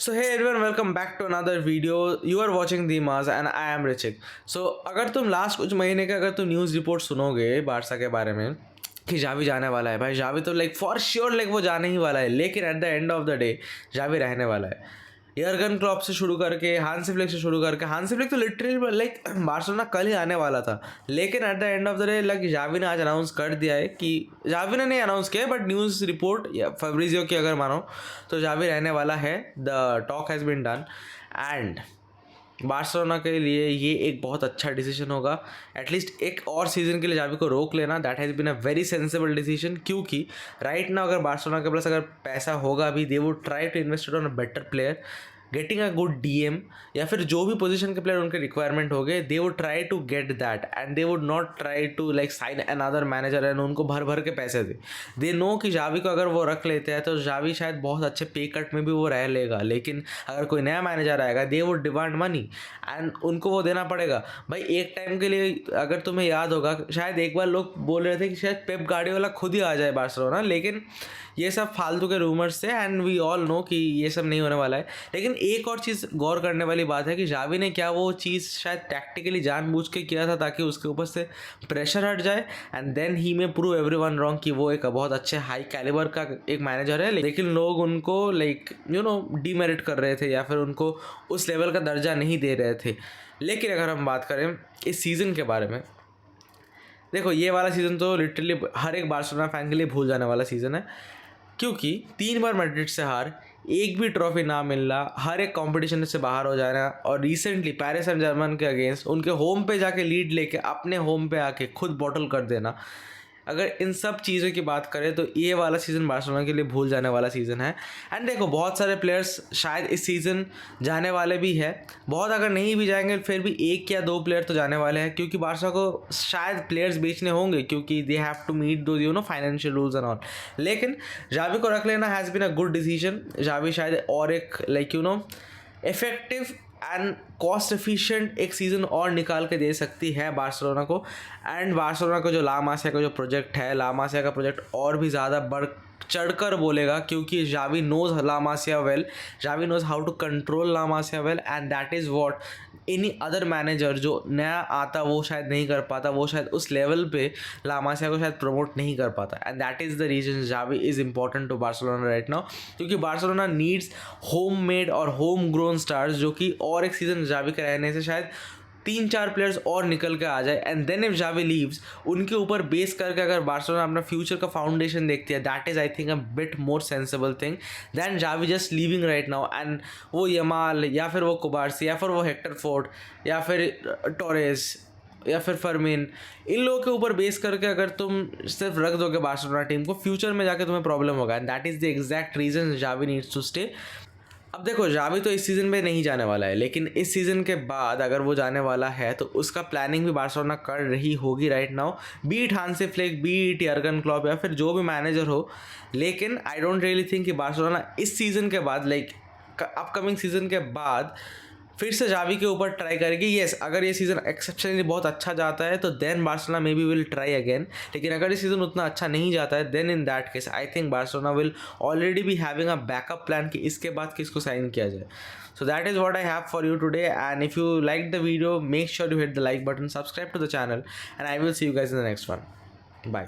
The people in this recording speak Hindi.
So hey everyone, welcome back to another video. You are watching Dimas and I am Richik. So अगर तुम लास्ट कुछ महीने का अगर तुम न्यूज़ रिपोर्ट सुनोगे बारसा के बारे में कि जावी जाने वाला है, भाई जावी तो लाइक फॉर श्योर लाइक वो जाने ही वाला है, लेकिन at the end of the day Xavi रहने वाला है। यर्गन क्लॉप से शुरू करके हांसी फ्लिक से शुरू करके हांसी फ्लिक तो लिटरली लाइक बार्सिलोना कल ही आने वाला था, लेकिन at the end of the day like Xavi ने आज अनाउंस कर दिया है कि जावी ने नहीं अनाउंस किया बट न्यूज़ रिपोर्ट या फैब्रिजियो की अगर मानो तो जावी रहने वाला है। The talk has been done and Barcelona के लिए ये एक बहुत अच्छा डिसीजन होगा। एटलीस्ट एक और सीज़न के लिए जावी को रोक लेना, that has been a very sensible decision, क्योंकि राइट ना अगर बार्सिलोना के पास अगर पैसा होगा भी, they would try to invest on a better player, getting a good DM या फिर जो भी पोजीशन के प्लेयर उनके रिक्वायरमेंट हो गए, they would try to get that and they would not try to like sign another manager and उनको भर भर के पैसे दे नो कि जावी को अगर वो रख लेते हैं तो जावी शायद बहुत अच्छे पे कट में भी वो रह लेगा, लेकिन अगर कोई नया मैनेजर आएगा they would demand money and उनको वो देना पड़ेगा। भाई एक टाइम के लिए अगर तुम्हें याद होगा शायद एक बार लोग बोल रहे थे कि शायद पेप गार्डियोला खुद ही आ जाए बार्सिलोना, लेकिन ये सब फालतू के रूमर्स थे एंड वी ऑल नो कि ये सब नहीं होने वाला है। लेकिन एक और चीज़ गौर करने वाली बात है कि जावी ने क्या वो चीज़ शायद टैक्टिकली जानबूझ के किया था ताकि उसके ऊपर से प्रेशर हट जाए एंड देन ही में प्रूव एवरीवन रॉन्ग कि वो एक बहुत अच्छे हाई कैलिबर का एक मैनेजर है, लेकिन लोग उनको लाइक डीमेरिट कर रहे थे या फिर उनको उस लेवल का दर्जा नहीं दे रहे थे। लेकिन अगर हम बात करें इस सीज़न के बारे में, देखो ये वाला सीज़न तो लिटरली हर एक बार्सिलोना फैन के लिए भूल जाने वाला सीज़न है, क्योंकि 3 बार मैड्रिड से हार, एक भी ट्रॉफी ना मिलना, हर एक कंपटीशन से बाहर हो जाना और रिसेंटली पेरिस सेंट जर्मन के अगेंस्ट उनके होम पे जाके लीड लेके अपने होम पे आके खुद बॉटल कर देना। अगर इन सब चीज़ों की बात करें तो ये वाला सीज़न बार्सिलोना के लिए भूल जाने वाला सीज़न है। एंड देखो बहुत सारे प्लेयर्स शायद इस सीज़न जाने वाले भी है, बहुत अगर नहीं भी जाएंगे फिर भी 1 या 2 प्लेयर तो जाने वाले हैं, क्योंकि बार्सा को शायद प्लेयर्स बेचने होंगे क्योंकि दे हैव टू मीट दो फाइनेंशियल रूल्स एंड ऑल। लेकिन जावी को रख लेना has been a good decision. Xavi शायद और एक like effective and cost efficient एक सीज़न और निकाल के दे सकती है बार्सिलोना को। एंड बार्सिलोना का जो ला मासिया का जो प्रोजेक्ट है, ला मासिया का प्रोजेक्ट और भी ज़्यादा बढ़ चढ़कर बोलेगा, क्योंकि Xavi knows La Masia well, Xavi knows how to control La Masia well and that is what any other manager जो नया आता वो शायद नहीं कर पाता, वो शायद उस लेवल पे ला मासिया को शायद प्रमोट नहीं कर पाता। And that is the reason Xavi is important to Barcelona right now, क्योंकि बार्सिलोना नीड्स होम मेड और होम ग्रोन स्टार्स, जो कि और एक सीज़न जावी के रहने से शायद 3-4 प्लेयर्स और निकल के आ जाए and then if Xavi leaves उनके ऊपर बेस करके अगर बार्सिलोना अपना फ्यूचर का फाउंडेशन देखती है, that is I think a bit more sensible thing than Xavi just leaving right now and वो यमाल या फिर वो कुबार्सी या फिर वो हेक्टर फोर्ड या फिर टोरेस या फिर फर्मिन, इन लोगों के ऊपर बेस करके अगर तुम सिर्फ रख दोगे बार्सिलोना टीम को, फ्यूचर में जाके तुम्हें प्रॉब्लम होगा and that is the exact reason Xavi needs to stay. अब देखो जावी तो इस सीज़न में नहीं जाने वाला है, लेकिन इस सीज़न के बाद अगर वो जाने वाला है तो उसका प्लानिंग भी बार्सिलोना कर रही होगी right now, beat Hansi Flick, beat Jurgen Klopp या फिर जो भी मैनेजर हो। लेकिन आई डोंट रियली थिंक कि बार्सिलोना इस सीज़न के बाद लाइक अपकमिंग सीज़न के बाद फिर से जावी के ऊपर ट्राई करेगी। येस, अगर ये सीज़न एक्सेप्शनली बहुत अच्छा जाता है तो then Barcelona maybe will try again, लेकिन अगर ये सीज़न उतना अच्छा नहीं जाता है then in that case I think Barcelona will already be having a backup plan कि इसके बाद किसको साइन किया जाए। So that is what I have for you today, and if you liked the video make sure you hit the like button, subscribe to the channel, and I will see you guys in the next one. Bye.